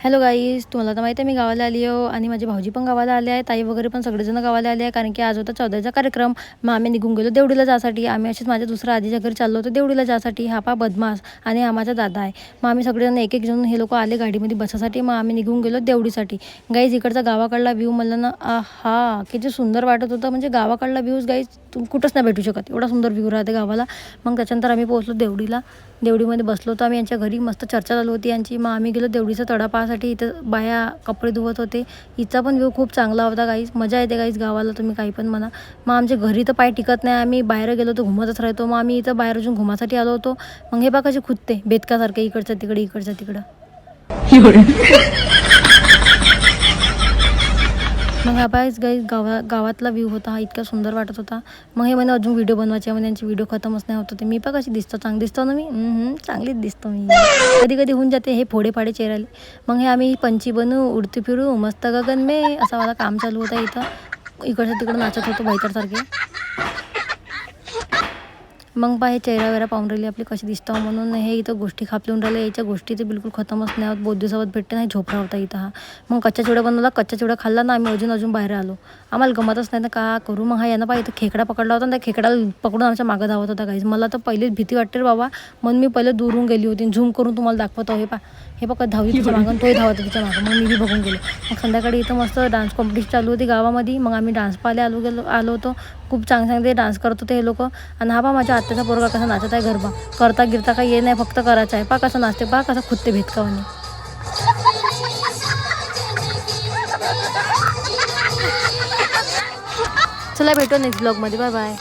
Hello guys, तुम्हाला तर माहिती आहे मी गावाला आली आहे आणि माझे भाऊजी पण गावाला आले आहे, ताई वगैरे पण सगळेजण गावाला आले आहे. कारण की आज होता 14चा कार्यक्रम. मग आम्ही निघून गेलो देवडीला जासाठी. आम्ही असेच माझ्या दुसऱ्या आजीच्या घरी चाललो होतो देवडीला जासाठी. हा पा बदमास आणि हा माझा दादा आहे. मग आम्ही सगळेजण एक एक जण हे लोक आले गाडीमध्ये बसासाठी. मग आम्ही निघून गेलो देवडीसाठी. गाईज इकडचा गावाकडला व्ह्यू मला ना आहा किती सुंदर वाटत होतं. म्हणजे गावाकडला व्ह्यूज गाईज कुठंच नाही भेटू शकत, एवढा सुंदर व्ह्यू राहते गावाला. मग त्याच्यानंतर आम्ही पोहोचलो देवडीला. देवडीमध्ये बसलो होतो आम्ही यांच्या घरी. मस्त चर्चा चालू होती यांची. मग आम्ही गेलो देवडीचा तडा पाहासाठी. इथं बाया कपडे धुवत होते. हिचा पण व्ह्यू खूप चांगला होता गाईज. मजा येते गाईज गावाला, तुम्ही काही पण म्हणा. मग आमच्या घरी तर पाय टिकत नाही, आम्ही बाहेर गेलो तर घुमतच राहतो. मग आम्ही इथं बाहेर अजून घुमासाठी आलो होतो. मग हे बघा कसे खुदते बेदकासारखे, इकडचं तिकडे इकडचं तिकडं. मग हा पायच गाईज गावातला व्ह्यू होता हा, इतका सुंदर वाटत होता. मग हे म्हणे अजून व्हिडिओ बनवायचे, म्हणे यांची व्हिडिओ खतमच नाही होत होते. मी पण कशी दिसतो, चांगली दिसतो ना मी, चांगलीच दिसतो मी. कधी कधी होऊन जाते हे फोडे फाडे चेहऱ्याले. मग हे आम्ही पंछी बनू उडती फिरू मस्त गगन में, असा मला काम चालू होता इथं. इकडचं तिकडं नाचत होतो बैतरसारखे. मग पहा हे चेहरा वेरा पाहून राहिली आपली कशी दिसतो म्हणून. हे इथं गोष्टी खापलून राहिले, याच्या गोष्टी ते बिलकुल खतमच नाही होत. बहुत दिवसावर भेटते नाही, झोपरा होता इथं हा. मग कच्चा चिवडा बनवला, कच्चा चिवडा खाल्ला ना आम्ही, अजून बाहेर आलो. आम्हाला गमतच नाही ना का करू. मग हा यानं पहा इथं खेकडा पकडला होता, त्या खेकडाला पकडून आमच्या मागं धावत होता गाईज. मला तर पहिलेच भीती वाटते रे बाबा, म्हणून मी पहिले दूरून गेली होती. झूम करून तुम्हाला दाखवतो. हे पा धावली तिच्या मागं, तोही धावत तिच्या मागं. मग मी बी बघून गेलो. मग संध्याकाळी इथं मस्त डान्स कॉम्पिटिशन चालू होती गावामध्ये. मग आम्ही डान्स पाहायला आलो होतो. खूप चांगले डान्स करत होते हे लोक. आणि हा पा माझ्या आत्याचा पोरगा कसा नाचत आहे गरबा. करता गिरता काही ये नाही, फक्त करायचं आहे. पा कसं नाचते, पा कसं खुदते भेदकावाने. चला भेटू नेक्स्ट ब्लॉगमध्ये, बाय बाय.